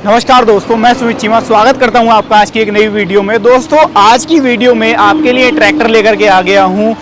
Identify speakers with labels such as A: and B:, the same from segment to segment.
A: नमस्कार दोस्तों, मैं सुमित चीमा स्वागत करता हूं आपका आज की एक नई वीडियो में। दोस्तों आज की वीडियो में आपके लिए ट्रैक्टर लेकर के आ गया हूं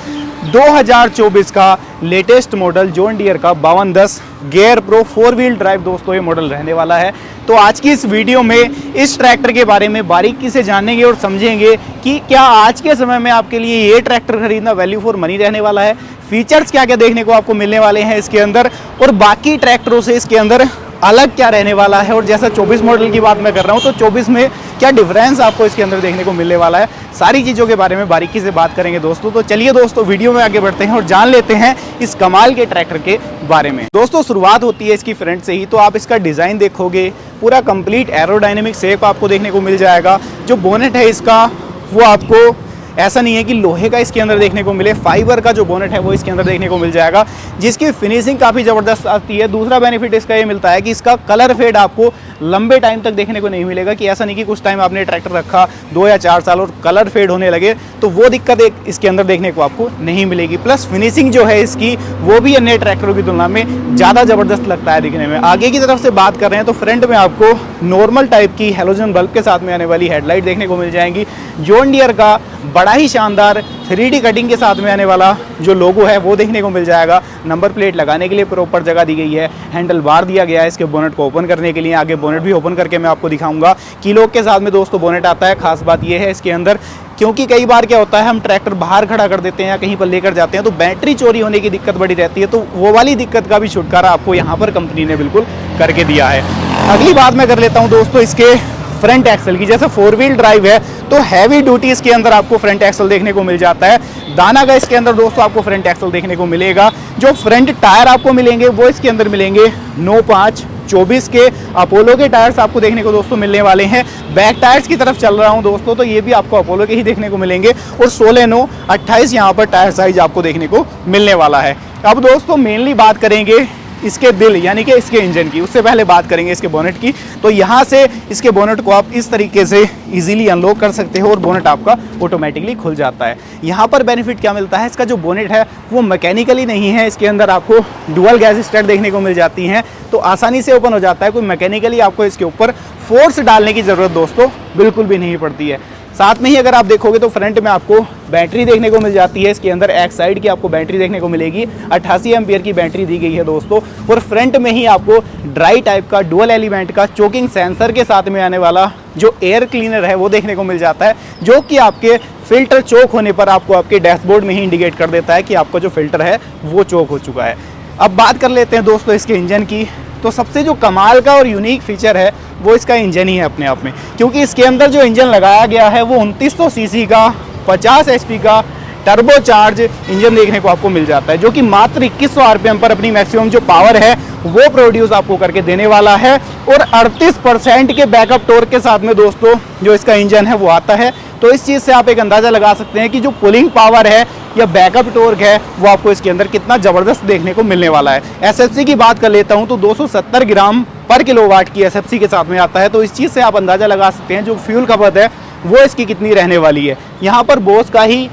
A: 2024 का लेटेस्ट मॉडल जॉन डियर का 5210 गियर प्रो 4 व्हील ड्राइव। दोस्तों ये मॉडल रहने वाला है। तो आज की इस वीडियो में इस ट्रैक्टर के बारे में बारीकी से जानेंगे और समझेंगे कि क्या आज के समय में आपके लिए ये ट्रैक्टर खरीदना वैल्यू फॉर मनी रहने वाला है, फीचर्स क्या क्या देखने को आपको मिलने वाले हैं इसके अंदर, और बाकी ट्रैक्टरों से इसके अंदर अलग क्या रहने वाला है। और जैसा 24 मॉडल की बात मैं कर रहा हूं तो 24 में क्या डिफरेंस आपको इसके अंदर देखने को मिलने वाला है, सारी चीज़ों के बारे में बारीकी से बात करेंगे दोस्तों। तो चलिए दोस्तों वीडियो में आगे बढ़ते हैं और जान लेते हैं इस कमाल के ट्रैक्टर के बारे में। दोस्तों शुरुआत होती है इसकी फ्रंट से ही। तो आप इसका डिज़ाइन देखोगे, पूरा कंप्लीट एरोडायनेमिक शेप आपको देखने को मिल जाएगा। जो बोनेट है इसका वो आपको ऐसा नहीं है कि लोहे का इसके अंदर देखने को मिले, फाइबर का जो बोनेट है वो इसके अंदर देखने को मिल जाएगा, जिसकी फिनिशिंग काफ़ी ज़बरदस्त आती है। दूसरा बेनिफिट इसका ये मिलता है कि इसका कलर फेड आपको लंबे टाइम तक देखने को नहीं मिलेगा, कि ऐसा नहीं कि कुछ टाइम आपने ट्रैक्टर रखा 2 या 4 साल और कलर फेड होने लगे, तो वो दिक्कत इसके अंदर देखने को आपको नहीं मिलेगी। प्लस फिनिशिंग जो है इसकी वो भी अन्य ट्रैक्टरों की तुलना में ज़्यादा ज़बरदस्त लगता है दिखने में। आगे की तरफ से बात कर रहे हैं तो फ्रंट में आपको नॉर्मल टाइप की हेलोजन बल्ब के साथ में आने वाली हेडलाइट देखने को मिल जाएंगी। जॉन डियर का बड़ा ही शानदार 3D कटिंग के साथ में आने वाला जो लोगो है वो देखने को मिल जाएगा। नंबर प्लेट लगाने के लिए प्रॉपर जगह दी गई है, हैंडल बार दिया गया है इसके बोनेट को ओपन करने के लिए। आगे बोनेट भी ओपन करके मैं आपको दिखाऊंगा। कीलॉक के साथ में दोस्तों बोनेट आता है। खास बात यह है इसके अंदर, क्योंकि कई बार क्या होता है हम ट्रैक्टर बाहर खड़ा कर देते हैं या कहीं पर लेकर जाते हैं तो बैटरी चोरी होने की दिक्कत बड़ी रहती है, तो वो वाली दिक्कत का भी छुटकारा आपको यहाँ पर कंपनी ने बिल्कुल करके दिया है। अगली बात मैं कर लेता हूँ दोस्तों इसके फ्रंट एक्सल की। जैसे 4 व्हील ड्राइव है तो हैवी ड्यूटी इसके अंदर आपको फ्रंट एक्सल देखने को मिल जाता है। दाना का इसके अंदर दोस्तों आपको फ्रंट एक्सल देखने को मिलेगा। जो फ्रंट टायर आपको मिलेंगे वो इसके अंदर मिलेंगे 9.5/24 के अपोलो के टायर्स आपको देखने को दोस्तों मिलने वाले हैं। बैक टायर्स की तरफ चल रहा हूं दोस्तों तो ये भी आपको अपोलो के ही देखने को मिलेंगे, और 16/9/28 यहाँ पर टायर साइज आपको देखने को मिलने वाला है। अब दोस्तों मेनली बात करेंगे इसके दिल यानी कि इसके इंजन की, उससे पहले बात करेंगे इसके बोनेट की। तो यहाँ से इसके बोनेट को आप इस तरीके से इजीली अनलॉक कर सकते हो और बोनेट आपका ऑटोमेटिकली खुल जाता है। यहाँ पर बेनिफिट क्या मिलता है, इसका जो बोनेट है वो मैकेनिकली नहीं है, इसके अंदर आपको डुअल गैस स्टार्ट देखने को मिल जाती हैं, तो आसानी से ओपन हो जाता है। कोई मैकेनिकली आपको इसके ऊपर फोर्स डालने की ज़रूरत दोस्तों बिल्कुल भी नहीं पड़ती है। साथ में ही अगर आप देखोगे तो फ्रंट में आपको बैटरी देखने को मिल जाती है। इसके अंदर एक साइड की आपको बैटरी देखने को मिलेगी, 88 एम्पियर की बैटरी दी गई है दोस्तों। और फ्रंट में ही आपको ड्राई टाइप का डुअल एलिमेंट का चोकिंग सेंसर के साथ में आने वाला जो एयर क्लीनर है वो देखने को मिल जाता है, जो कि आपके फिल्टर चोक होने पर आपको आपके डैशबोर्ड में ही इंडिकेट कर देता है कि आपका जो फिल्टर है वो चोक हो चुका है। अब बात कर लेते हैं दोस्तों इसके इंजन की। तो सबसे जो कमाल का और यूनिक फीचर है वो इसका इंजन ही है अपने आप में, क्योंकि इसके अंदर जो इंजन लगाया गया है वो 2900 सीसी का 50 HP का टर्बो चार्ज इंजन देखने को आपको मिल जाता है, जो कि मात्र 2100 RPM पर अपनी मैक्सिमम जो पावर है वो प्रोड्यूस आपको करके देने वाला है। और 38% के बैकअप टॉर्क के साथ में दोस्तों जो इसका इंजन है वो आता है। तो इस चीज़ से आप एक अंदाज़ा लगा सकते हैं कि जो पुलिंग पावर है या बैकअप टॉर्क है वो आपको इसके अंदर कितना ज़बरदस्त देखने को मिलने वाला है। SFC की बात कर लेता हूँ तो 270 ग्राम पर किलोवाट की SFC के साथ में आता है। तो इस चीज़ से आप अंदाज़ा लगा सकते हैं जो फ्यूल खपत है वो इसकी कितनी रहने वाली है। यहाँ पर बोस का ही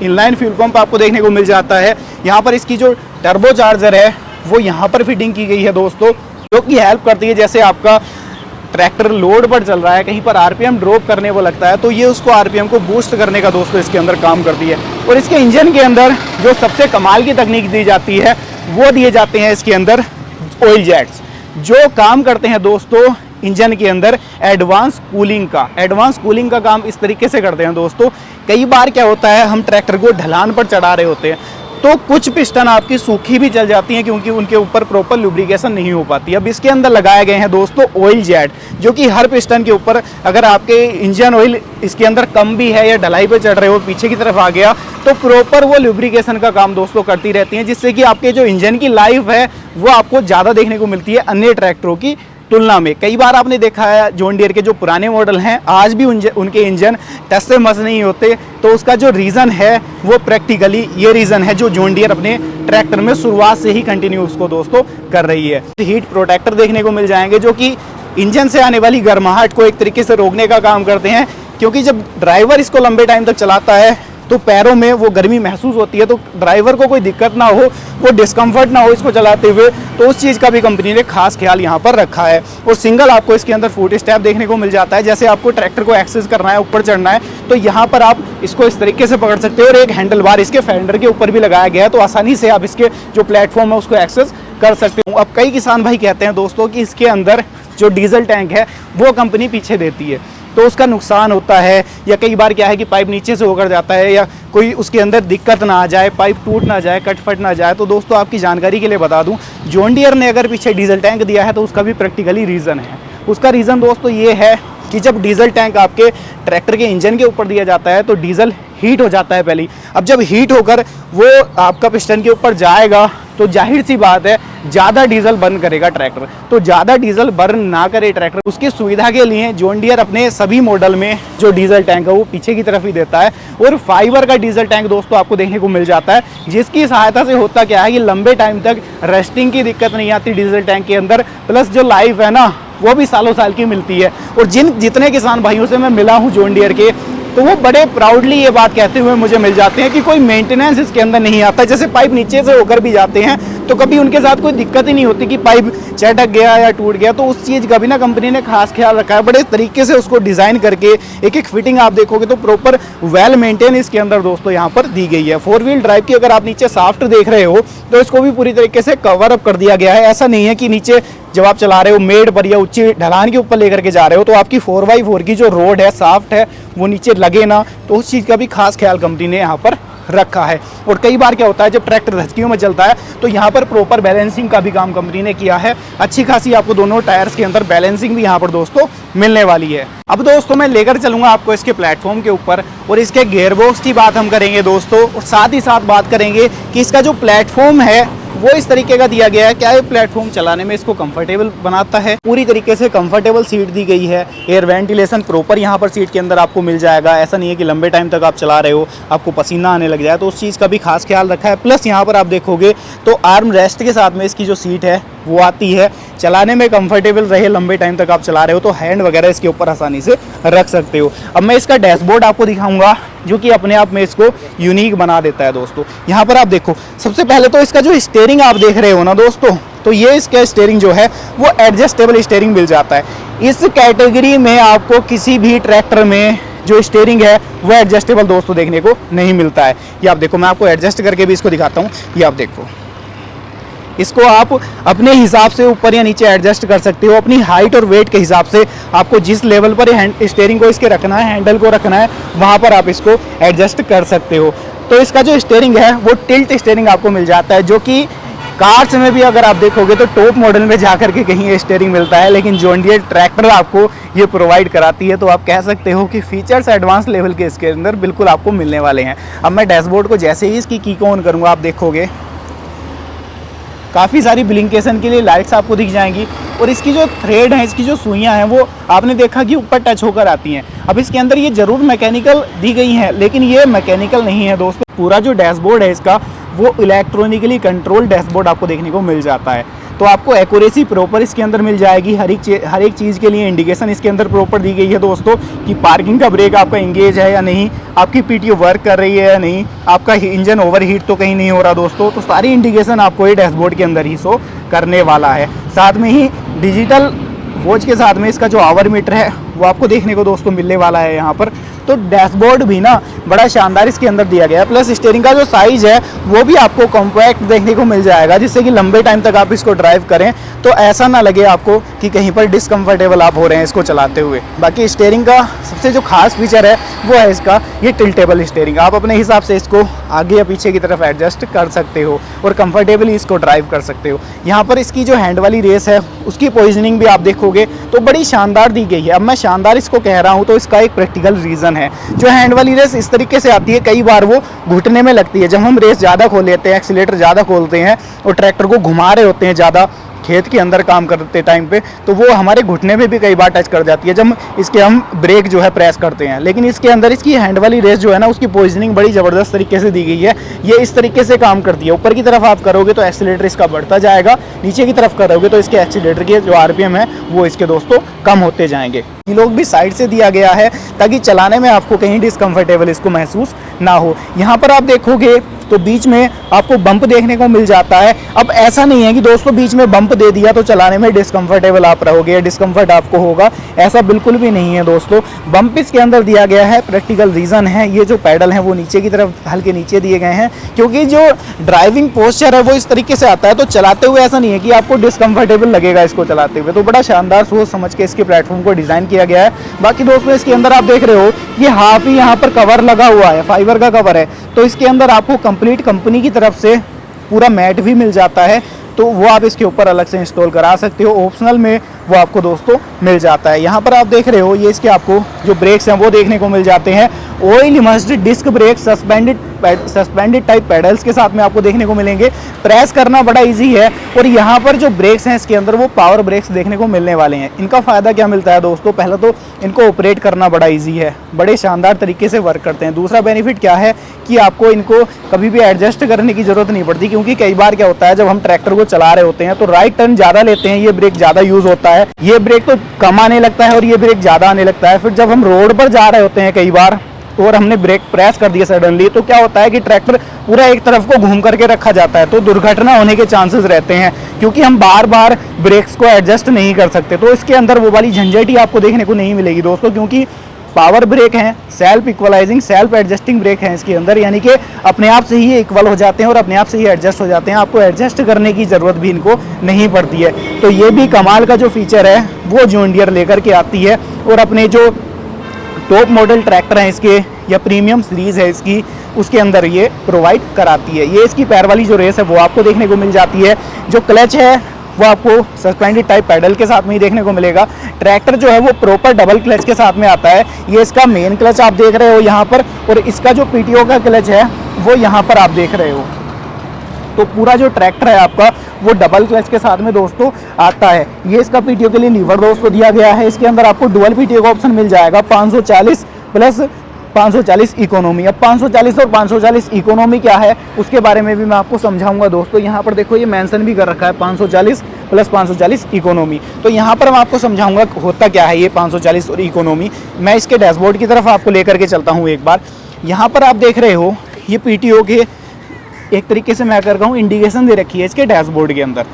A: इनलाइन फ्यूल पंप आपको देखने को मिल जाता है। यहाँ पर इसकी जो टर्बो चार्जर है वो यहाँ पर फिटिंग की गई है दोस्तों, जो कि हेल्प करती है जैसे आपका ट्रैक्टर लोड पर चल रहा है, कहीं पर RPM ड्रॉप करने वो लगता है तो ये उसको RPM को बूस्ट करने का दोस्तों इसके अंदर काम करती है। और इसके इंजन के अंदर जो सबसे कमाल की तकनीक दी जाती है वो दिए जाते हैं इसके अंदर ऑयल जेट्स, जो काम करते हैं दोस्तों इंजन के अंदर एडवांस कूलिंग का। एडवांस कूलिंग का काम इस तरीके से करते हैं दोस्तों, कई बार क्या होता है हम ट्रैक्टर को ढलान पर चढ़ा रहे होते हैं तो कुछ पिस्टन आपकी सूखी भी चल जाती हैं क्योंकि उनके ऊपर प्रॉपर लुब्रिकेशन नहीं हो पाती। अब इसके अंदर लगाए गए हैं दोस्तों ऑयल जेट, जो कि हर पिस्टन के ऊपर अगर आपके इंजन ऑयल इसके अंदर कम भी है या ढलाई पे चढ़ रहे हो पीछे की तरफ आ गया तो प्रॉपर वो लुब्रिकेशन का काम दोस्तों करती रहती हैं, जिससे कि आपके जो इंजन की लाइफ है वो आपको ज़्यादा देखने को मिलती है अन्य ट्रैक्टरों की तुलना में। कई बार आपने देखा है जॉन डियर के जो पुराने मॉडल हैं आज भी उनके इंजन टस से मस नहीं होते, तो उसका जो रीज़न है वो प्रैक्टिकली ये रीज़न है जो जॉन डियर अपने ट्रैक्टर में शुरुआत से ही कंटिन्यू उसको दोस्तों कर रही है। हीट प्रोटेक्टर देखने को मिल जाएंगे जो कि इंजन से आने वाली गर्माहट को एक तरीके से रोकने का काम करते हैं, क्योंकि जब ड्राइवर इसको लंबे टाइम तक चलाता है तो पैरों में वो गर्मी महसूस होती है, तो ड्राइवर को कोई दिक्कत ना हो, वो डिस्कम्फर्ट ना हो इसको चलाते हुए, तो उस चीज़ का भी कंपनी ने खास ख्याल यहाँ पर रखा है। और सिंगल आपको इसके अंदर फुट स्टेप देखने को मिल जाता है। जैसे आपको ट्रैक्टर को एक्सेस करना है, ऊपर चढ़ना है, तो यहाँ पर आप इसको इस तरीके से पकड़ सकते हो और एक हैंडल बार इसके फेंडर के ऊपर भी लगाया गया है, तो आसानी से आप इसके जो प्लेटफॉर्म है उसको एक्सेस कर सकते हो। अब कई किसान भाई कहते हैं दोस्तों कि इसके अंदर जो डीजल टैंक है वो कंपनी पीछे देती है, तो उसका नुकसान होता है, या कई बार क्या है कि पाइप नीचे से होकर जाता है, या कोई उसके अंदर दिक्कत ना आ जाए, पाइप टूट ना जाए, कट फट ना जाए। तो दोस्तों आपकी जानकारी के लिए बता दूं, जॉन डियर ने अगर पीछे डीजल टैंक दिया है तो उसका भी प्रैक्टिकली रीज़न है। उसका रीज़न दोस्तों ये है कि जब डीजल टैंक आपके ट्रैक्टर के इंजन के ऊपर दिया जाता है तो डीजल हीट हो जाता है पहले। अब जब हीट होकर वो आपका पिस्टन के ऊपर जाएगा तो जाहिर सी बात है ज़्यादा डीजल बर्न करेगा ट्रैक्टर। तो ज़्यादा डीजल बर्न ना करे ट्रैक्टर, उसकी सुविधा के लिए जॉन डियर अपने सभी मॉडल में जो डीजल टैंक है वो पीछे की तरफ ही देता है। और फाइबर का डीजल टैंक दोस्तों आपको देखने को मिल जाता है, जिसकी सहायता से होता क्या है कि लंबे टाइम तक रस्टिंग की दिक्कत नहीं आती डीजल टैंक के अंदर, प्लस जो लाइफ है ना वो भी सालों साल की मिलती है। और जितने किसान भाइयों से मैं मिला हूँ जॉन डियर के, तो वो बड़े प्राउडली ये बात कहते हुए मुझे मिल जाते हैं कि कोई मेंटेनेंस इसके अंदर नहीं आता। जैसे पाइप नीचे से होकर भी जाते हैं तो कभी उनके साथ कोई दिक्कत ही नहीं होती कि पाइप चटक गया या टूट गया। तो उस चीज़ का भी ना कंपनी ने खास ख्याल रखा है, बड़े तरीके से उसको डिज़ाइन करके एक एक फिटिंग आप देखोगे तो प्रॉपर वेल मेंटेन इसके अंदर दोस्तों यहाँ पर दी गई है। 4 व्हील ड्राइव की अगर आप नीचे साफ्ट देख रहे हो तो इसको भी पूरी तरीके से कवर अप कर दिया गया है। ऐसा नहीं है कि नीचे जब आप चला रहे हो मेड पर या ऊंची ढलान के ऊपर लेकर के जा रहे हो तो आपकी 4x4 की जो रोड है साफ्ट है वो नीचे लगे ना, तो उस चीज़ का भी खास ख्याल कंपनी ने यहाँ पर रखा है। और कई बार क्या होता है जब ट्रैक्टर धचकियों में चलता है तो यहाँ पर प्रॉपर बैलेंसिंग का भी काम कंपनी ने किया है। अच्छी खासी आपको दोनों टायर्स के अंदर बैलेंसिंग भी यहाँ पर दोस्तों मिलने वाली है। अब दोस्तों मैं लेकर चलूँगा आपको इसके प्लेटफॉर्म के ऊपर और इसके गियरबॉक्स की बात हम करेंगे दोस्तों, और साथ ही साथ बात करेंगे कि इसका जो प्लेटफॉर्म है वो इस तरीके का दिया गया है, क्या ये प्लेटफॉर्म चलाने में इसको कंफर्टेबल बनाता है। पूरी तरीके से कंफर्टेबल सीट दी गई है, एयर वेंटिलेशन प्रॉपर यहाँ पर सीट के अंदर आपको मिल जाएगा। ऐसा नहीं है कि लंबे टाइम तक आप चला रहे हो आपको पसीना आने लग जाए, तो उस चीज़ का भी खास ख्याल रखा है। प्लस यहाँ पर आप देखोगे तो आर्म रेस्ट के साथ में इसकी जो सीट है वो आती है, चलाने में कंफर्टेबल रहे, लंबे टाइम तक आप चला रहे हो तो हैंड वगैरह इसके ऊपर आसानी से रख सकते हो। अब मैं इसका डैशबोर्ड आपको दिखाऊंगा जो कि अपने आप में इसको यूनिक बना देता है दोस्तों। यहाँ पर आप देखो, सबसे पहले तो इसका जो स्टीयरिंग आप देख रहे हो ना दोस्तों, तो ये इसका स्टीयरिंग जो है वो एडजस्टेबल स्टीयरिंग मिल जाता है। इस कैटेगरी में आपको किसी भी ट्रैक्टर में जो स्टीयरिंग है वो एडजस्टेबल दोस्तों देखने को नहीं मिलता है। ये आप देखो, मैं आपको एडजस्ट करके भी इसको दिखाता हूँ। ये आप देखो, इसको आप अपने हिसाब से ऊपर या नीचे एडजस्ट कर सकते हो, अपनी हाइट और वेट के हिसाब से आपको जिस लेवल पर स्टीयरिंग को इसके रखना है, हैंडल को रखना है, वहाँ पर आप इसको एडजस्ट कर सकते हो। तो इसका जो स्टीयरिंग है वो टिल्ट स्टीयरिंग आपको मिल जाता है, जो कि कार्स में भी अगर आप देखोगे तो टॉप मॉडल में जाकर के कहीं ये स्टीयरिंग मिलता है, लेकिन जॉन डियर ट्रैक्टर आपको ये प्रोवाइड कराती है। तो आप कह सकते हो कि फीचर्स एडवांस लेवल के इसके अंदर बिल्कुल आपको मिलने वाले हैं। अब मैं डैशबोर्ड को जैसे ही इसकी की को ऑन करूँगा आप देखोगे काफ़ी सारी ब्लिंकेशन के लिए लाइट्स आपको दिख जाएंगी, और इसकी जो थ्रेड है, इसकी जो सुइयाँ हैं वो आपने देखा कि ऊपर टच होकर आती हैं। अब इसके अंदर ये ज़रूर मैकेनिकल दी गई हैं, लेकिन ये मैकेनिकल नहीं है दोस्तों। पूरा जो डैशबोर्ड है इसका वो इलेक्ट्रॉनिकली कंट्रोल डैशबोर्ड आपको देखने को मिल जाता है। तो आपको एक्यूरेसी प्रॉपर इसके अंदर मिल जाएगी। हर एक चीज़ के लिए इंडिकेशन इसके अंदर प्रॉपर दी गई है दोस्तों, कि पार्किंग का ब्रेक आपका इंगेज है या नहीं, आपकी पीटीओ वर्क कर रही है या नहीं, आपका इंजन ओवरहीट तो कहीं नहीं हो रहा दोस्तों। तो सारी इंडिकेशन आपको ये डैशबोर्ड के अंदर ही शो करने वाला है। साथ में ही डिजिटल वॉच के साथ में इसका जो आवर मीटर है वो आपको देखने को दोस्तों मिलने वाला है यहाँ पर। तो डैशबोर्ड भी ना बड़ा शानदार इसके अंदर दिया गया है। प्लस स्टीयरिंग का जो साइज़ है वो भी आपको कॉम्पैक्ट देखने को मिल जाएगा, जिससे कि लंबे टाइम तक आप इसको ड्राइव करें तो ऐसा ना लगे आपको कि कहीं पर डिसकम्फर्टेबल आप हो रहे हैं इसको चलाते हुए। बाकी स्टीयरिंग का सबसे जो खास फीचर है वो है इसका ये टिल्टेबल स्टीयरिंग। आप अपने हिसाब से इसको आगे या पीछे की तरफ एडजस्ट कर सकते हो और कंफर्टेबली इसको ड्राइव कर सकते हो। यहाँ पर इसकी जो हैंड वाली रेस है उसकी पोजिशनिंग भी आप देखोगे तो बड़ी शानदार दी गई है। अब मैं शानदार इसको कह रहा हूँ तो इसका एक प्रैक्टिकल रीज़न है। जो हैंड वाली रेस इस तरीके से आती है, कई बार वो घुटने में लगती है। जब हम रेस ज़्यादा खोल लेते हैं, एक्सीलेटर ज़्यादा खोलते हैं और ट्रैक्टर को घुमा रहे होते हैं ज़्यादा, खेत के अंदर काम करते टाइम पे, तो वो हमारे घुटने में भी कई बार टच कर जाती है जब इसके हम ब्रेक जो है प्रेस करते हैं। लेकिन इसके अंदर इसकी हैंड वाली रेस जो है ना, उसकी पोजीशनिंग बड़ी ज़बरदस्त तरीके से दी गई है। ये इस तरीके से काम करती है, ऊपर की तरफ आप करोगे तो एक्सीलरेटर इसका बढ़ता जाएगा, नीचे की तरफ करोगे तो इसके एक्सीलरेटर के जो आरपीएम है वो इसके दोस्तों कम होते जाएंगे। ये लोग भी साइड से दिया गया है ताकि चलाने में आपको कहीं डिस्कम्फर्टेबल इसको महसूस ना हो। यहाँ पर आप देखोगे तो बीच में आपको बम्प देखने को मिल जाता है। अब ऐसा नहीं है कि दोस्तों बीच में बम्प दे दिया तो चलाने में डिस्कम्फर्टेबल आप रहोगे, डिस्कम्फर्ट आपको होगा, ऐसा बिल्कुल भी नहीं है दोस्तों। बम्प इसके अंदर दिया गया है, प्रैक्टिकल रीज़न है ये जो पैडल हैं वो नीचे की तरफ हल्के नीचे दिए गए हैं, क्योंकि जो ड्राइविंग पोस्चर है वो इस तरीके से आता है, तो चलाते हुए ऐसा नहीं है कि आपको डिस्कम्फर्टेबल लगेगा इसको चलाते हुए। तो बड़ा शानदार सोच समझ के इसके प्लेटफॉर्म को डिज़ाइन किया गया है। बाकी दोस्तों इसके अंदर आप देख रहे हो ये हाफ ही यहाँ पर कवर लगा हुआ है, फाइबर का कवर है, तो इसके अंदर आपको कंप्लीट कंपनी की तरफ से पूरा मैट भी मिल जाता है, तो वो आप इसके ऊपर अलग से इंस्टॉल करा सकते हो। ऑप्शनल में वो आपको दोस्तों मिल जाता है। यहाँ पर आप देख रहे हो ये इसके आपको जो ब्रेक्स हैं वो देखने को मिल जाते हैं। Oil immersed disc brake suspended type pedals के साथ में आपको देखने को मिलेंगे। प्रेस करना बड़ा इजी है, और यहाँ पर जो ब्रेक्स हैं इसके अंदर वो पावर ब्रेक्स देखने को मिलने वाले हैं। इनका फ़ायदा क्या मिलता है दोस्तों, पहला तो इनको ऑपरेट करना बड़ा इजी है, बड़े शानदार तरीके से वर्क करते हैं। दूसरा बेनिफिट क्या है कि आपको इनको कभी भी एडजस्ट करने की ज़रूरत नहीं पड़ती, क्योंकि कई बार क्या होता है जब हम ट्रैक्टर को चला रहे होते हैं तो राइट टर्न ज़्यादा लेते हैं, ये ब्रेक ज़्यादा यूज़ होता है, ये ब्रेक तो कम आने लगता है और ये ब्रेक ज़्यादा आने लगता है। फिर जब हम रोड पर जा रहे होते हैं कई बार और हमने ब्रेक प्रेस कर दिया सडनली, तो क्या होता है कि ट्रैक्टर पूरा एक तरफ को घूम करके रखा जाता है, तो दुर्घटना होने के चांसेस रहते हैं, क्योंकि हम बार बार ब्रेक्स को एडजस्ट नहीं कर सकते। तो इसके अंदर वो वाली झंझट ही आपको देखने को नहीं मिलेगी दोस्तों, क्योंकि पावर ब्रेक हैं, self equalizing self adjusting brake हैं इसके अंदर, यानी कि अपने आप से ही इक्वल हो जाते हैं और अपने आप से ही एडजस्ट हो जाते हैं, आपको एडजस्ट करने की ज़रूरत भी इनको नहीं पड़ती है। तो ये भी कमाल का जो फीचर है वो जॉन डियर लेकर के आती है, और अपने जो टॉप मॉडल ट्रैक्टर हैं इसके या प्रीमियम सीरीज़ है इसकी, उसके अंदर ये प्रोवाइड कराती है। ये इसकी पैर वाली जो रेस है वो आपको देखने को मिल जाती है। जो क्लच है वो आपको सस्पेंडेड टाइप पैडल के साथ में ही देखने को मिलेगा। ट्रैक्टर जो है वो प्रॉपर डबल क्लच के साथ में आता है। ये इसका मेन क्लच आप देख रहे हो यहाँ पर, और इसका जो पीटीओ का क्लच है वो यहाँ पर आप देख रहे हो। तो पूरा जो ट्रैक्टर है आपका वो डबल क्लच के साथ में दोस्तों आता है। ये इसका पीटीओ के लिए लीवर दोस्तों दिया गया है। इसके अंदर आपको डुअल पीटीओ का ऑप्शन मिल जाएगा, 540 प्लस 540 इकोनॉमी। अब 540 और 540 इकोनॉमी क्या है उसके बारे में भी मैं आपको समझाऊंगा दोस्तों। यहाँ पर देखो ये मेंशन भी कर रखा है 540 प्लस 540 इकोनॉमी। तो यहाँ पर मैं आपको समझाऊंगा होता क्या है ये 540 और इकोनॉमी। मैं इसके डैशबोर्ड की तरफ आपको लेकर के चलता हूँ एक बार। यहाँ पर आप देख रहे हो ये पीटीओ के एक तरीके से मैं कर रहा हूँ इंडिकेशन दे रखी है इसके डैशबोर्ड के अंदर।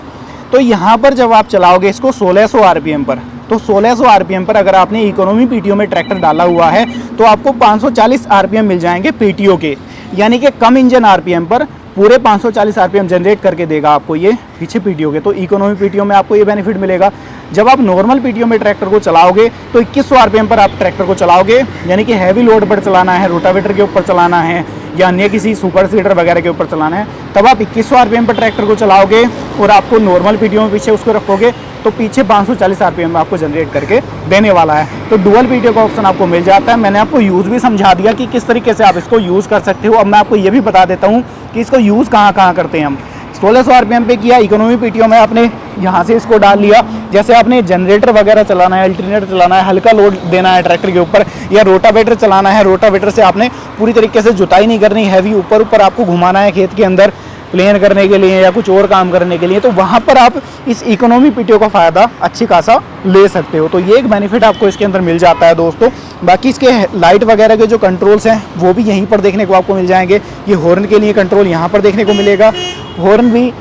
A: तो यहाँ पर जब आप चलाओगे इसको 1600 आरपीएम पर, तो 1600 आरपीएम पर अगर आपने इकोनॉमी पीटीओ में ट्रैक्टर डाला हुआ है तो आपको 540 आरपीएम मिल जाएंगे पीटीओ के, यानी कि कम इंजन आरपीएम पर पूरे 540 आरपीएम जनरेट करके देगा आपको ये पीछे पीटीओ के। तो इकोनॉमी पीटीओ में आपको ये बेनिफिट मिलेगा। जब आप नॉर्मल पीटीओ में ट्रैक्टर को चलाओगे तो 2100 आरपीएम पर आप ट्रैक्टर को चलाओगे, यानी कि हैवी लोड पर चलाना है, रोटावेटर के ऊपर चलाना है या अन्य किसी सुपर सीडर वगैरह के ऊपर चलाना है, तब आप 2100 आरपीएम पर ट्रैक्टर को चलाओगे और आपको नॉर्मल पीटीओ में पीछे उसको रखोगे तो पीछे 540 आरपीएम में आपको जनरेट करके देने वाला है। तो डुअल पीटीओ का ऑप्शन आपको मिल जाता है। मैंने आपको यूज़ भी समझा दिया कि किस तरीके से आप इसको यूज़ कर सकते हो। अब मैं आपको ये भी बता देता हूँ कि इसको यूज़ कहाँ कहाँ करते हैं हम। 1600 आरपीएम पे किया इकोनॉमी पीटीओ में, आपने यहाँ से इसको डाल लिया, जैसे आपने जनरेटर वगैरह चलाना है, अल्टरनेटर चलाना है, हल्का लोड देना है ट्रैक्टर के ऊपर, या रोटावेटर चलाना है, रोटावेटर से आपने पूरी तरीके से जुताई नहीं करनी, हैवी ऊपर ऊपर आपको घुमाना है खेत के अंदर प्लेन करने के लिए या कुछ और काम करने के लिए, तो वहाँ पर आप इस इकोनॉमी पीटीओ का फ़ायदा अच्छी खासा ले सकते हो। तो ये एक बेनिफिट आपको इसके अंदर मिल जाता है दोस्तों। बाकी इसके लाइट वगैरह के जो कंट्रोल्स हैं वो भी यहीं पर देखने को आपको मिल जाएंगे। ये हॉर्न के लिए कंट्रोल यहाँ पर देखने को मिलेगा। हॉर्न भी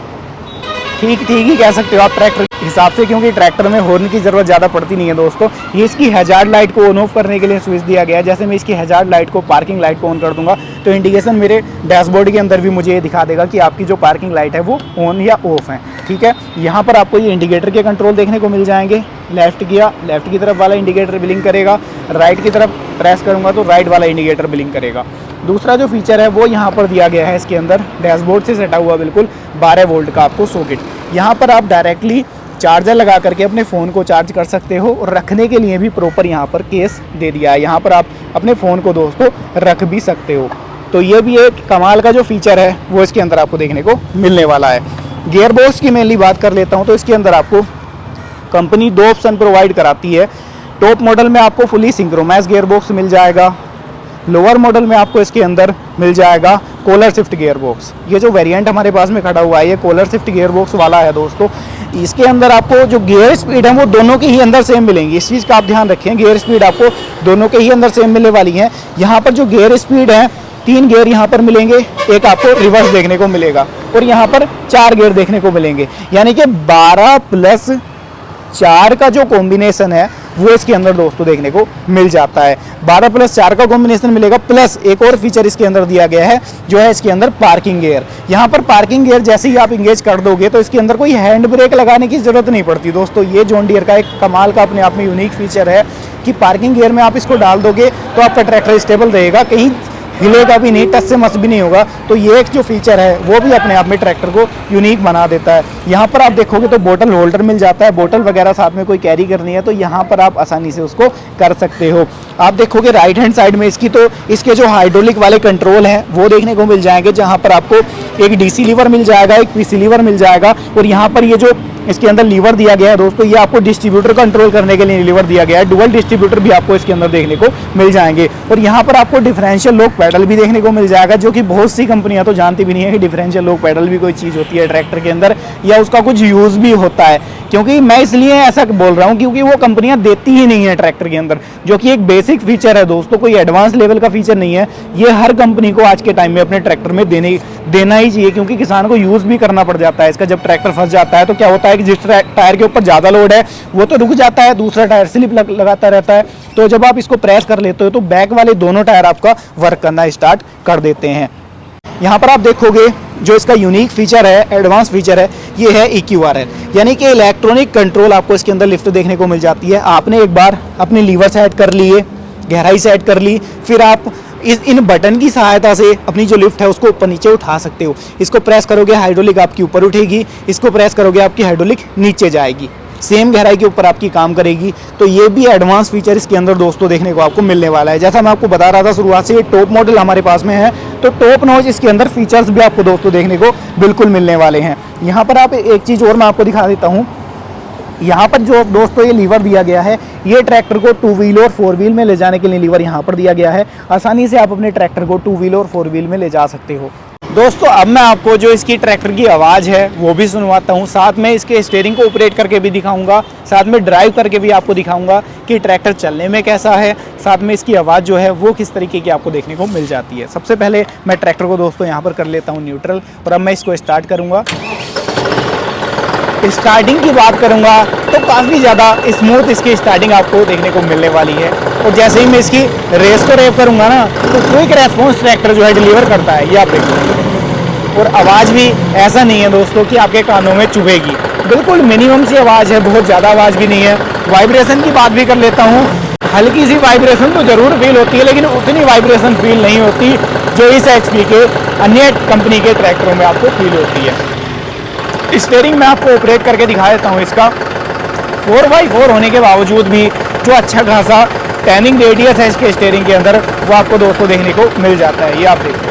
A: ठीक ही कह सकते हो आप ट्रैक्टर के हिसाब से, क्योंकि ट्रैक्टर में हॉर्न की ज़रूरत ज़्यादा पड़ती नहीं है दोस्तों। ये इसकी हैजार्ड लाइट को ऑन ऑफ करने के लिए स्विच दिया गया है। जैसे मैं इसकी हैजार्ड लाइट को, पार्किंग लाइट को ऑन कर दूंगा तो इंडिकेशन मेरे डैशबोर्ड के अंदर भी मुझे ये दिखा देगा कि आपकी जो पार्किंग लाइट है वो ऑन या ऑफ है। ठीक है, यहाँ पर आपको ये इंडिकेटर के कंट्रोल देखने को मिल जाएंगे। लेफ्ट किया, लेफ्ट की तरफ वाला इंडिकेटर ब्लिंक करेगा, राइट की तरफ प्रेस करूँगा तो राइट वाला इंडिकेटर ब्लिंक करेगा। दूसरा जो फीचर है वो यहाँ पर दिया गया है इसके अंदर, डैशबोर्ड से सटा हुआ बिल्कुल 12 वोल्ट का आपको सॉकेट। यहाँ पर आप डायरेक्टली चार्जर लगा करके अपने फ़ोन को चार्ज कर सकते हो, और रखने के लिए भी प्रॉपर यहाँ पर केस दे दिया है। यहाँ पर आप अपने फ़ोन को दोस्तों रख भी सकते हो। तो ये भी एक कमाल का जो फीचर है वो इसके अंदर आपको देखने को मिलने वाला है। गियर बॉक्स की मेनली बात कर लेता हूँ तो इसके अंदर आपको कंपनी 2 ऑप्शन प्रोवाइड कराती है। टॉप मॉडल में आपको फुली सिंक्रोनाइज गियर बॉक्स मिल जाएगा, लोअर मॉडल में आपको इसके अंदर मिल जाएगा कॉलर शिफ्ट गियर बॉक्स। ये जो वेरिएंट हमारे पास में खड़ा हुआ है ये कॉलर शिफ्ट गियर बॉक्स वाला है दोस्तों। इसके अंदर आपको जो गियर स्पीड है वो दोनों के ही अंदर सेम मिलेंगी, इस चीज़ का आप ध्यान रखें। गियर स्पीड आपको दोनों के ही अंदर सेम मिलने वाली है। यहाँ पर जो गियर स्पीड है 3 गियर यहाँ पर मिलेंगे, एक आपको रिवर्स देखने को मिलेगा और यहाँ पर 4 गियर देखने को मिलेंगे। यानी कि 12+4 का जो कॉम्बिनेशन है वो इसके अंदर दोस्तों देखने को मिल जाता है। 12+4 का कॉम्बिनेशन मिलेगा, प्लस एक और फीचर इसके अंदर दिया गया है जो है इसके अंदर पार्किंग गियर। यहाँ पर पार्किंग गियर जैसे ही आप इंगेज कर दोगे तो इसके अंदर कोई हैंड ब्रेक लगाने की जरूरत नहीं पड़ती दोस्तों। ये जॉन डियर का एक कमाल का अपने आप में यूनिक फीचर है कि पार्किंग गियर में आप इसको डाल दोगे तो आपका ट्रैक्टर स्टेबल रहेगा, कहीं हिलेगा भी नहीं, टच से मस भी नहीं होगा। तो ये एक जो फीचर है वो भी अपने आप में ट्रैक्टर को यूनिक बना देता है। यहाँ पर आप देखोगे तो बोतल होल्डर मिल जाता है, बोतल वगैरह साथ में कोई कैरी करनी है तो यहाँ पर आप आसानी से उसको कर सकते हो। आप देखोगे राइट हैंड साइड में इसकी तो इसके जो हाइड्रोलिक वाले कंट्रोल हैं वो देखने को मिल जाएंगे, जहाँ पर आपको एक डीसी लीवर मिल जाएगा, एक पीसी लीवर मिल जाएगा और यहाँ पर ये जो इसके अंदर लीवर दिया गया है दोस्तों, ये आपको डिस्ट्रीब्यूटर कंट्रोल करने के लिए लीवर दिया गया है। डुअल डिस्ट्रीब्यूटर भी आपको इसके अंदर देखने को मिल जाएंगे और यहाँ पर आपको डिफरेंशियल लॉक पैडल भी देखने को मिल जाएगा, जो कि बहुत सी कंपनियां तो जानती भी नहीं है कि डिफरेंशियल लॉक पैडल भी कोई चीज़ होती है ट्रैक्टर के अंदर या उसका कुछ यूज़ भी होता है। क्योंकि मैं इसलिए ऐसा बोल रहा हूँ क्योंकि वो कंपनियां देती ही नहीं है ट्रैक्टर के अंदर, जो कि एक बेसिक फीचर है दोस्तों, कोई एडवांस लेवल का फीचर नहीं है। ये हर कंपनी को आज के टाइम में अपने ट्रैक्टर में देना ही चाहिए, क्योंकि किसान को यूज़ भी करना पड़ जाता है इसका। जब ट्रैक्टर फंस जाता है तो क्या होता है कि जिस टायर के ऊपर ज़्यादा लोड है वो तो रुक जाता है, दूसरा टायर स्लिप लगाता रहता है। तो जब आप इसको प्रेस कर लेते हो तो बैक वाले दोनों टायर आपका वर्क करना स्टार्ट कर देते हैं। यहाँ पर आप देखोगे जो इसका यूनिक फीचर है, एडवांस फीचर है, ये है EQRL, यानी कि इलेक्ट्रॉनिक कंट्रोल आपको इसके अंदर लिफ्ट देखने को मिल जाती है। आपने एक बार अपनी लीवर सेट कर लिए, गहराई सेट कर ली, फिर आप इन बटन की सहायता से अपनी जो लिफ्ट है उसको ऊपर नीचे उठा सकते हो। इसको प्रेस करोगे हाइड्रोलिक आपकी ऊपर उठेगी, इसको प्रेस करोगे आपकी हाइड्रोलिक नीचे जाएगी, सेम गहराई के ऊपर आपकी काम करेगी। तो ये भी एडवांस फीचर इसके अंदर दोस्तों देखने को आपको मिलने वाला है। जैसा मैं आपको बता रहा था शुरुआत से, ये टॉप मॉडल हमारे पास में है तो टॉप नॉच इसके अंदर फीचर्स भी आपको दोस्तों देखने को बिल्कुल मिलने वाले हैं। यहाँ पर आप एक चीज़ और मैं आपको दिखा देता हूँ। यहाँ पर जो दोस्तों ये लीवर दिया गया है, ये ट्रैक्टर को 2 व्हील और 4 व्हील में ले जाने के लिए लीवर यहाँ पर दिया गया है। आसानी से आप अपने ट्रैक्टर को 2 व्हील और 4 व्हील में ले जा सकते हो। दोस्तों अब मैं आपको जो इसकी ट्रैक्टर की आवाज़ है वो भी सुनवाता हूँ, साथ में इसके स्टीयरिंग को ऑपरेट करके भी दिखाऊंगा, साथ में ड्राइव करके भी आपको दिखाऊंगा कि ट्रैक्टर चलने में कैसा है, साथ में इसकी आवाज़ जो है वो किस तरीके की आपको देखने को मिल जाती है। सबसे पहले मैं ट्रैक्टर को दोस्तों यहाँ पर कर लेता हूँ न्यूट्रल और अब मैं इसको स्टार्ट करूँगा। स्टार्टिंग की बात करूंगा तो काफ़ी ज़्यादा स्मूथ इसकी स्टार्टिंग आपको देखने को मिलने वाली है और जैसे ही मैं इसकी रेस को रेव करूंगा ना तो क्विक रेस्पॉन्स ट्रैक्टर जो है डिलीवर करता है, ये आप देखिए। और आवाज़ भी ऐसा नहीं है दोस्तों कि आपके कानों में चुभेगी, बिल्कुल मिनिमम सी आवाज़ है, बहुत ज़्यादा आवाज़ भी नहीं है। वाइब्रेशन की बात भी कर लेता हूँ, हल्की सी वाइब्रेशन तो ज़रूर फील होती है लेकिन उतनी वाइब्रेशन फील नहीं होती जो इस XP के अन्य कंपनी के ट्रैक्टरों में आपको फील होती है। स्टीयरिंग मैं आपको ऑपरेट करके दिखा देता हूँ। इसका 4x4 होने के बावजूद भी जो अच्छा खासा टर्निंग रेडियस है इसके स्टीयरिंग के अंदर वो आपको दोस्तों देखने को मिल जाता है। ये आप देखो,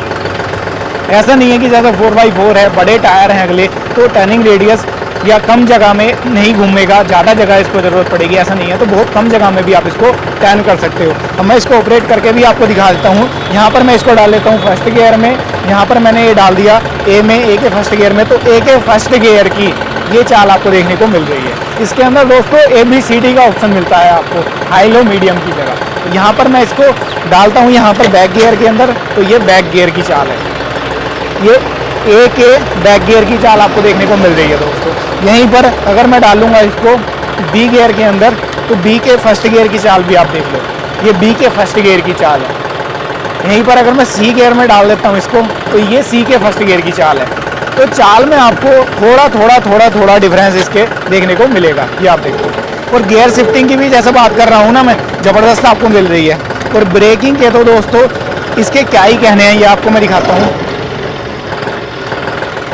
A: ऐसा नहीं है कि जैसा 4x4 है, बड़े टायर हैं अगले, तो टर्निंग रेडियस या कम जगह में नहीं घूमेगा, ज़्यादा जगह इसको ज़रूरत पड़ेगी, ऐसा नहीं है। तो बहुत कम जगह में भी आप इसको टर्न कर सकते हो। अब मैं इसको ऑपरेट करके भी आपको दिखा देता हूँ। यहाँ पर मैं इसको डाल लेता हूँ फर्स्ट गियर में, यहाँ पर मैंने ये डाल दिया ए में, ए के फर्स्ट गियर में, तो ए के फर्स्ट गियर की ये चाल आपको देखने को मिल रही है। इसके अंदर दोस्तों ABCD का ऑप्शन मिलता है आपको हाई लो मीडियम की जगह। तो यहाँ पर मैं इसको डालता हूँ यहाँ पर बैक गियर के अंदर, तो ये बैक गियर की चाल है, ये ए के बैक गियर की चाल आपको देखने को मिल रही है दोस्तों। यहीं पर अगर मैं डालूंगा इसको B गियर के अंदर तो B के फर्स्ट गियर की चाल भी आप देख लो, ये B के फर्स्ट गियर की चाल है। यहीं पर अगर मैं C गियर में डाल देता हूँ इसको तो ये C के फर्स्ट गियर की चाल है। तो चाल में आपको थोड़ा डिफरेंस इसके देखने को मिलेगा, ये आप देखो। और गियर शिफ्टिंग की भी जैसे बात कर रहा हूँ ना मैं, ज़बरदस्त आपको मिल रही है। और ब्रेकिंग के तो दोस्तों इसके क्या ही कहने हैं, ये आपको मैं दिखाता हूँ।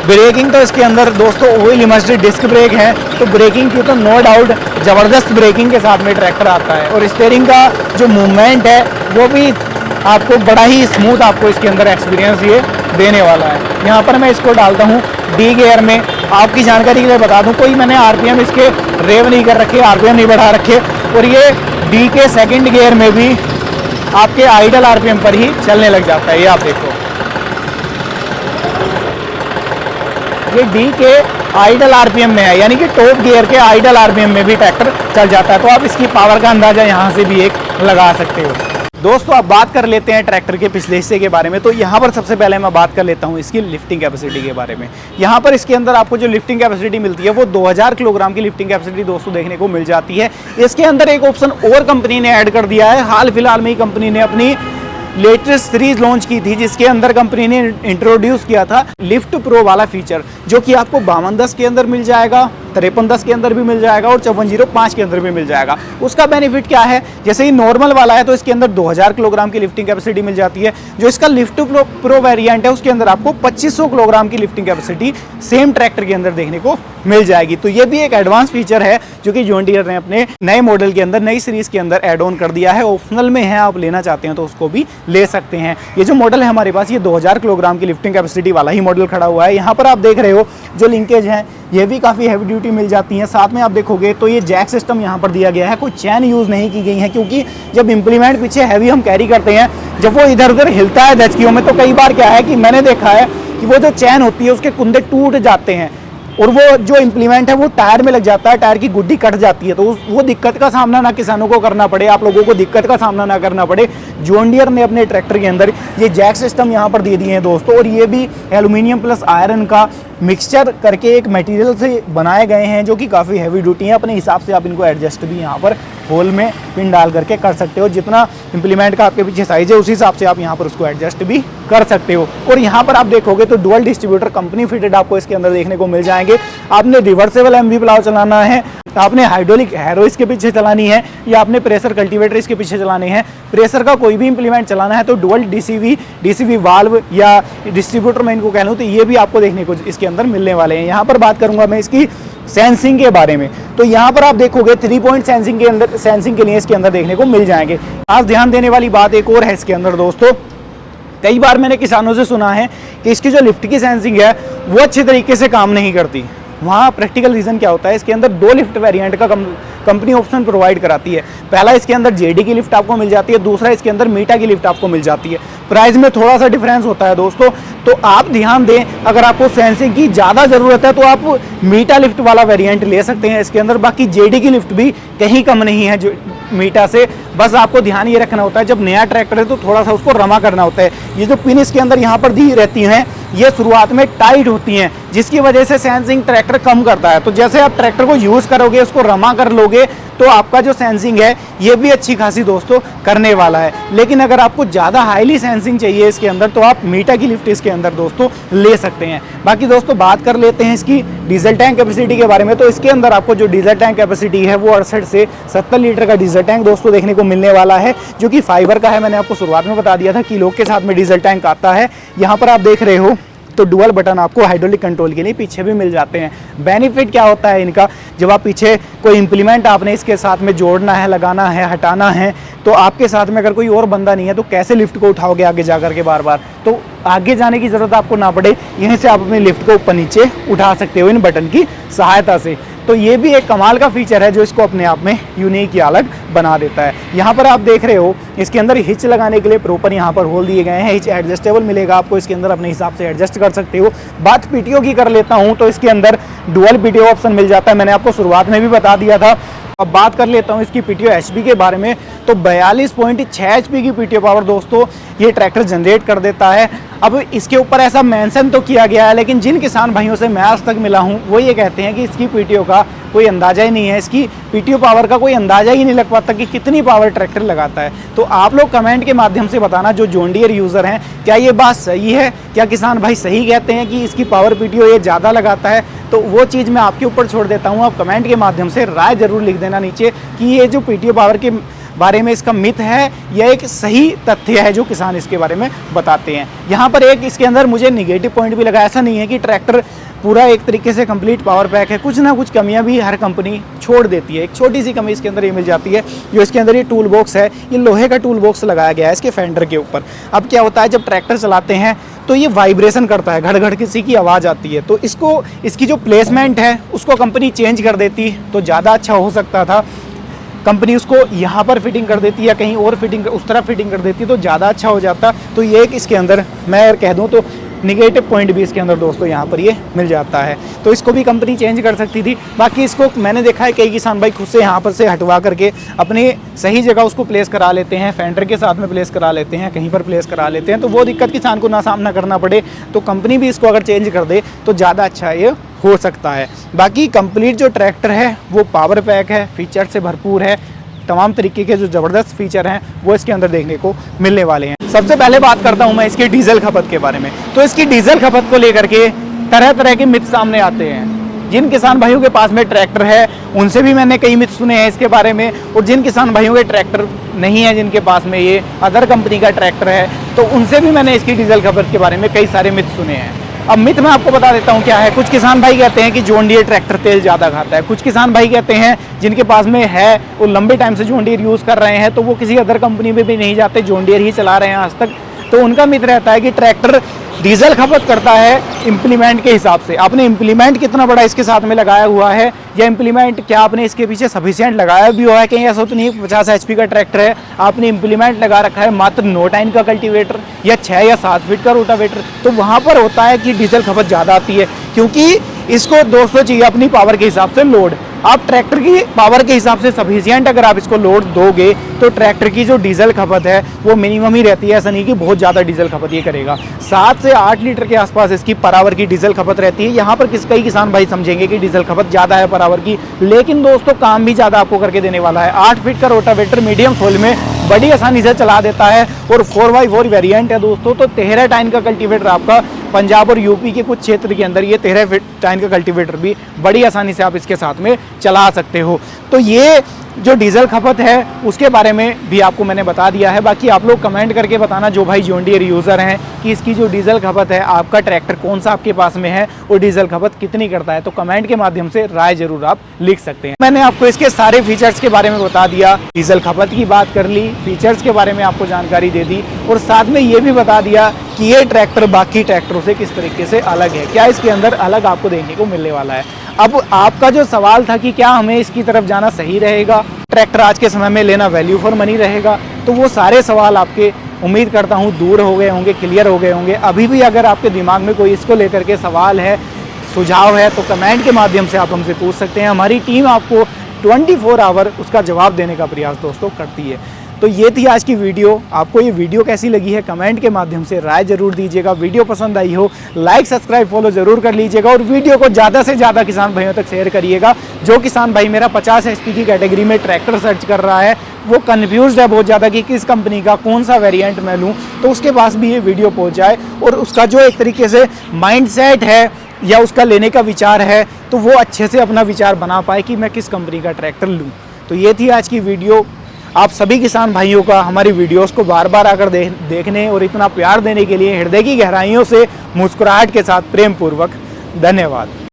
A: ब्रेकिंग तो इसके अंदर दोस्तों ऑयल इमर्स्ड डिस्क ब्रेक है, तो ब्रेकिंग की तो नो डाउट ज़बरदस्त ब्रेकिंग के साथ में ट्रैक्टर आता है। और स्टीयरिंग का जो मूवमेंट है वो भी आपको बड़ा ही स्मूथ आपको इसके अंदर एक्सपीरियंस ये देने वाला है। यहाँ पर मैं इसको डालता हूँ D गियर में। आपकी जानकारी के लिए बता दूं, कोई मैंने आरपीएम इसके रेव नहीं कर रखे, आरपीएम नहीं बढ़ा रखे, और ये डी के सेकंड गियर में भी आपके आइडल आरपीएम पर ही चलने लग जाता है। ये आप देखो, ये डी के आइडल आरपीएम में है, यानी कि टॉप गियर के आइडल आरपीएम में भी ट्रैक्टर चल जाता है। तो आप इसकी पावर का अंदाजा यहाँ से भी एक लगा सकते हो। दोस्तों अब बात कर लेते हैं ट्रैक्टर के पिछले हिस्से के बारे में। तो यहाँ पर सबसे पहले मैं बात कर लेता हूँ इसकी लिफ्टिंग कैपेसिटी के बारे में। यहाँ पर इसके अंदर आपको जो लिफ्टिंग कैपेसिटी मिलती है वो 2000 किलोग्राम की लिफ्टिंग कैपेसिटी दोस्तों देखने को मिल जाती है। इसके अंदर एक ऑप्शन और कंपनी ने ऐड कर दिया है। हाल फिलहाल में ही कंपनी ने अपनी लेटेस्ट सीरीज लॉन्च की थी, जिसके अंदर कंपनी ने इंट्रोड्यूस किया था लिफ्ट प्रो वाला फीचर, जो कि आपको 5210 के अंदर मिल जाएगा, 5310 के अंदर भी मिल जाएगा और 5405 के अंदर भी मिल जाएगा। उसका बेनिफिट क्या है, जैसे ही नॉर्मल वाला है तो इसके अंदर 2000 किलोग्राम की लिफ्टिंग कैपेसिटी मिल जाती है। जो इसका लिफ्ट प्रो वेरिएंट है उसके अंदर आपको 2500 किलोग्राम की लिफ्टिंग कैपेसिटी सेम ट्रैक्टर के अंदर देखने को मिल जाएगी। तो ये भी एक एडवांस फीचर है जो कि जॉन डियर ने अपने नए मॉडल के अंदर, नई सीरीज के अंदर ऐड ऑन कर दिया है। ऑप्शनल में है, आप लेना चाहते हैं तो उसको भी ले सकते हैं। ये जो मॉडल है हमारे पास, ये 2000 किलोग्राम की लिफ्टिंग कैपेसिटी वाला ही मॉडल खड़ा हुआ है। यहाँ पर आप देख रहे हो जो लिंकेज है ये भी काफ़ी हैवी ड्यूटी मिल जाती है। साथ में आप देखोगे तो ये जैक सिस्टम यहाँ पर दिया गया है, कोई चैन यूज़ नहीं की गई है, क्योंकि जब इम्प्लीमेंट पीछे हैवी हम कैरी करते हैं, जब वो इधर उधर हिलता है धचकियों में, तो कई बार क्या है कि मैंने देखा है कि वो जो चैन होती है उसके कुंदे टूट जाते हैं और वो जो इम्प्लीमेंट है वो टायर में लग जाता है, टायर की गुड्डी कट जाती है। तो वो दिक्कत का सामना ना किसानों को करना पड़े, आप लोगों को दिक्कत का सामना ना करना पड़े, जॉन डियर ने अपने ट्रैक्टर के अंदर ये जैक सिस्टम यहाँ पर दे दिए हैं दोस्तों। और ये भी एल्यूमिनियम प्लस आयरन का मिक्सचर करके एक मटेरियल से बनाए गए हैं, जो कि काफ़ी हैवी ड्यूटी है। अपने हिसाब से आप इनको एडजस्ट भी यहाँ पर होल में पिन डाल करके कर सकते हो। जितना इम्प्लीमेंट का आपके पीछे साइज है उसी हिसाब से आप यहाँ पर उसको एडजस्ट भी कर सकते हो। और यहाँ पर आप देखोगे तो डुअल डिस्ट्रीब्यूटर कंपनी फिटेड आपको इसके अंदर देखने को मिल जाएंगे। आपने रिवर्सेबल एमवी प्लाव चलाना है, आपने हाइड्रोलिक हैरो इसके पीछे चलानी है, या आपने प्रेशर कल्टीवेटर इसके पीछे चलाने हैं, प्रेशर का कोई भी इंप्लीमेंट चलाना है, तो डुअल डीसीवी वाल्व या डिस्ट्रीब्यूटर मैं इनको कह लूँ, तो ये भी आपको देखने को इसके अंदर मिलने वाले हैं। यहाँ पर बात करूंगा मैं इसकी सेंसिंग के बारे में। तो यहाँ पर आप देखोगे 3 पॉइंट सेंसिंग के लिए इसके अंदर देखने को मिल जाएंगे। आज ध्यान देने वाली बात एक और है इसके अंदर दोस्तों, कई बार मैंने किसानों से सुना है कि इसकी जो लिफ्ट की सेंसिंग है वो अच्छे तरीके से काम नहीं करती। वहाँ प्रैक्टिकल रीज़न क्या होता है, इसके अंदर 2 लिफ्ट वेरिएंट का कंपनी ऑप्शन प्रोवाइड कराती है। पहला इसके अंदर जेडी की लिफ्ट आपको मिल जाती है, दूसरा इसके अंदर मीटा की लिफ्ट आपको मिल जाती है। प्राइस में थोड़ा सा डिफरेंस होता है दोस्तों, तो आप ध्यान दें, अगर आपको सेंसिंग की ज़्यादा ज़रूरत है तो आप मीटा लिफ्ट वाला वेरिएंट ले सकते हैं इसके अंदर। बाकी जेडी की लिफ्ट भी कहीं कम नहीं है जो मीटा से। बस आपको ध्यान ये रखना होता है, जब नया ट्रैक्टर है तो थोड़ा सा उसको रमा करना होता है। ये जो पिन इसके अंदर यहाँ पर दी रहती हैं ये शुरुआत में टाइट होती हैं, जिसकी वजह से सेंसिंग ट्रैक्टर कम करता है। तो जैसे आप ट्रैक्टर को यूज़ करोगे, उसको रमा कर लोगे, तो आपका जो सेंसिंग है ये भी अच्छी खासी दोस्तों करने वाला है। लेकिन अगर आपको ज़्यादा हाईली सेंसिंग चाहिए इसके अंदर, तो आप मीटा की लिफ्ट इसके अंदर दोस्तों ले सकते हैं। बाकी दोस्तों बात कर लेते हैं इसकी डीजल टैंक कैपेसिटी के बारे में। तो इसके अंदर आपको जो डीजल टैंक कैपेसिटी है वो 68 से 70 लीटर का डीजल टैंक दोस्तों देखने को मिलने वाला है, जो कि फाइबर का है। मैंने आपको शुरुआत में बता दिया था कि लोग के साथ में डीजल टैंक आता है। यहाँ पर आप देख रहे हो तो डुअल बटन आपको हाइड्रोलिक कंट्रोल के लिए पीछे भी मिल जाते हैं। बेनिफिट क्या होता है इनका, जब आप पीछे कोई इंप्लीमेंट आपने इसके साथ में जोड़ना है, लगाना है, हटाना है, तो आपके साथ में अगर कोई और बंदा नहीं है तो कैसे लिफ्ट को उठाओगे आगे जा करके बार बार। तो आगे जाने की ज़रूरत आपको ना पड़े, यहीं से आप अपनी लिफ्ट को ऊपर नीचे उठा सकते हो इन बटन की सहायता से। तो ये भी एक कमाल का फीचर है जो इसको अपने आप में यूनिक या अलग बना देता है। यहाँ पर आप देख रहे हो इसके अंदर हिच लगाने के लिए प्रॉपर यहाँ पर होल दिए गए हैं। हिच एडजस्टेबल मिलेगा आपको, इसके अंदर अपने हिसाब से एडजस्ट कर सकते हो। बात पीटीओ की कर लेता हूँ तो इसके अंदर डुअल पीटीओ ऑप्शन मिल जाता है, मैंने आपको शुरुआत में भी बता दिया था। अब बात कर लेता हूँ इसकी पीटीओ एचपी के बारे में। तो 42.6 एचपी की पीटीओ पावर दोस्तों ये ट्रैक्टर जनरेट कर देता है। अब इसके ऊपर ऐसा मेंशन तो किया गया है, लेकिन जिन किसान भाइयों से मैं आज तक मिला हूँ वो ये कहते हैं कि इसकी पीटीओ का कोई अंदाज़ा ही नहीं है, इसकी पीटीओ पावर का कोई अंदाज़ा ही नहीं लग पाता कि कितनी पावर ट्रैक्टर लगाता है। तो आप लोग कमेंट के माध्यम से बताना जो जॉन डियर यूज़र हैं, क्या ये बात सही है, क्या किसान भाई सही कहते हैं कि इसकी पावर पीटीओ ये ज़्यादा लगाता है। तो वो चीज़ मैं आपके ऊपर छोड़ देता हूँ, आप कमेंट के माध्यम से राय ज़रूर लिख देना नीचे कि ये जो पीटीओ पावर के बारे में इसका मिथ है या एक सही तथ्य है जो किसान इसके बारे में बताते हैं। यहाँ पर एक इसके अंदर मुझे निगेटिव पॉइंट भी लगा, ऐसा नहीं है कि ट्रैक्टर पूरा एक तरीके से कंप्लीट पावर पैक है, कुछ ना कुछ कमियां भी हर कंपनी छोड़ देती है। एक छोटी सी कमी इसके अंदर ये मिल जाती है, जो इसके अंदर ये टूल बॉक्स है, ये लोहे का टूल बॉक्स लगाया गया है इसके फेंडर के ऊपर। अब क्या होता है जब ट्रैक्टर चलाते हैं तो ये वाइब्रेशन करता है, घड़ घड़ किसी की आवाज़ आती है। तो इसकी जो प्लेसमेंट है उसको कंपनी चेंज कर देती तो ज़्यादा अच्छा हो सकता था। कंपनी उसको यहाँ पर फिटिंग कर देती या कहीं और फिटिंग उस तरफ फिटिंग कर देती तो ज़्यादा अच्छा हो जाता। तो ये एक इसके अंदर मैं कह दूँ तो निगेटिव पॉइंट भी इसके अंदर दोस्तों यहाँ पर ये मिल जाता है। तो इसको भी कंपनी चेंज कर सकती थी। बाकी इसको मैंने देखा है कई किसान भाई खुद से यहाँ पर से हटवा करके अपनी सही जगह उसको प्लेस करा लेते हैं, फेंडर के साथ में प्लेस करा लेते हैं, कहीं पर प्लेस करा लेते हैं, तो वो दिक्कत किसान को ना सामना करना पड़े। तो कंपनी भी इसको अगर चेंज कर दे तो ज़्यादा अच्छा ये हो सकता है। बाकी कंप्लीट जो ट्रैक्टर है वो पावर पैक है, फीचर से भरपूर है, तमाम तरीके के जो ज़बरदस्त फीचर हैं वो इसके अंदर देखने को मिलने वाले हैं। सबसे पहले बात करता हूं मैं इसके डीजल खपत के बारे में। तो इसकी डीजल खपत को लेकर के तरह तरह के मिथ सामने आते हैं। जिन किसान भाइयों के पास में ट्रैक्टर है उनसे भी मैंने कई मिथ सुने हैं इसके बारे में, और जिन किसान भाइयों के ट्रैक्टर नहीं है, जिनके पास में ये अदर कंपनी का ट्रैक्टर है, तो उनसे भी मैंने इसकी डीजल खपत के बारे में कई सारे मिथ सुने हैं। अब मिथ मैं आपको बता देता हूँ क्या है। कुछ किसान भाई कहते हैं कि जॉन डियर ट्रैक्टर तेल ज़्यादा खाता है। कुछ किसान भाई कहते हैं जिनके पास में है वो लंबे टाइम से जॉन डियर यूज़ कर रहे हैं, तो वो किसी अदर कंपनी में भी नहीं जाते, जॉन डियर ही चला रहे हैं आज तक। तो उनका मिथ रहता है कि ट्रैक्टर डीजल खपत करता है इम्प्लीमेंट के हिसाब से। आपने इम्प्लीमेंट कितना बड़ा इसके साथ में लगाया हुआ है, या इम्प्लीमेंट क्या आपने इसके पीछे सफिशिएंट लगाया भी हुआ है, कहीं ऐसा तो नहीं 50 HP का ट्रैक्टर है, आपने इम्प्लीमेंट लगा रखा है मात्र 9 टाइन का कल्टीवेटर या 6 या 7 फीट का रोटावेटर, तो वहाँ पर होता है कि डीजल खपत ज़्यादा आती है। क्योंकि इसको दोस्तों चाहिए अपनी पावर के हिसाब से लोड। आप ट्रैक्टर की पावर के हिसाब से सफिशिएंट अगर आप इसको लोड दोगे तो ट्रैक्टर की जो डीजल खपत है वो मिनिमम ही रहती है। ऐसा नहीं कि बहुत ज़्यादा डीजल खपत ये करेगा। 7 से 8 लीटर के आसपास इसकी पर आवर की डीजल खपत रहती है। यहाँ पर कई किसान भाई समझेंगे कि डीजल खपत ज़्यादा है पर आवर की, लेकिन दोस्तों काम भी ज़्यादा आपको करके देने वाला है। 8 फीट का रोटावेटर मीडियम सोल में बड़ी आसानी से चला देता है, और 4x4 वेरिएंट है दोस्तों। तो 13 टाइन का कल्टीवेटर आपका पंजाब और यूपी के कुछ क्षेत्र के अंदर ये 13 टाइन का कल्टीवेटर भी बड़ी आसानी से आप इसके साथ में चला सकते हो। तो ये जो डीजल खपत है उसके बारे में भी आपको मैंने बता दिया है। बाकी आप लोग कमेंट करके बताना जो भाई जॉन डियर यूज़र हैं कि इसकी जो डीजल खपत है, आपका ट्रैक्टर कौन सा आपके पास में है और डीजल खपत कितनी करता है, तो कमेंट के माध्यम से राय जरूर आप लिख सकते हैं। मैंने आपको इसके सारे फीचर्स के बारे में बता दिया, डीजल खपत की बात कर ली, फीचर्स के बारे में आपको जानकारी दे दी, और साथ में ये भी बता दिया कि ये ट्रैक्टर बाकी ट्रैक्टरों से किस तरीके से अलग है, क्या इसके अंदर अलग आपको देखने को मिलने वाला है। अब आपका जो सवाल था कि क्या हमें इसकी तरफ जाना सही रहेगा, ट्रैक्टर आज के समय में लेना वैल्यू फॉर मनी रहेगा, तो वो सारे सवाल आपके उम्मीद करता हूँ दूर हो गए होंगे, क्लियर हो गए होंगे। अभी भी अगर आपके दिमाग में कोई इसको लेकर के सवाल है, सुझाव है, तो कमेंट के माध्यम से आप हमसे पूछ सकते हैं। हमारी टीम आपको 24 आवर उसका जवाब देने का प्रयास दोस्तों करती है। तो ये थी आज की वीडियो। आपको ये वीडियो कैसी लगी है कमेंट के माध्यम से राय जरूर दीजिएगा। वीडियो पसंद आई हो लाइक सब्सक्राइब फॉलो जरूर कर लीजिएगा, और वीडियो को ज़्यादा से ज़्यादा किसान भाइयों तक शेयर करिएगा। जो किसान भाई मेरा 50 HP की कैटेगरी में ट्रैक्टर सर्च कर रहा है, वो कन्फ्यूज़ है बहुत ज़्यादा कि किस कंपनी का कौन सा वेरिएंट मैं लूँ, तो उसके पास भी ये वीडियो पहुँच जाए, और उसका जो एक तरीके से माइंडसेट है या उसका लेने का विचार है, तो वो अच्छे से अपना विचार बना पाए कि मैं किस कंपनी का ट्रैक्टर लूँ। तो ये थी आज की वीडियो। आप सभी किसान भाइयों का हमारी वीडियोस को बार बार आकर देखने और इतना प्यार देने के लिए हृदय की गहराइयों से मुस्कुराहट के साथ प्रेम पूर्वक धन्यवाद।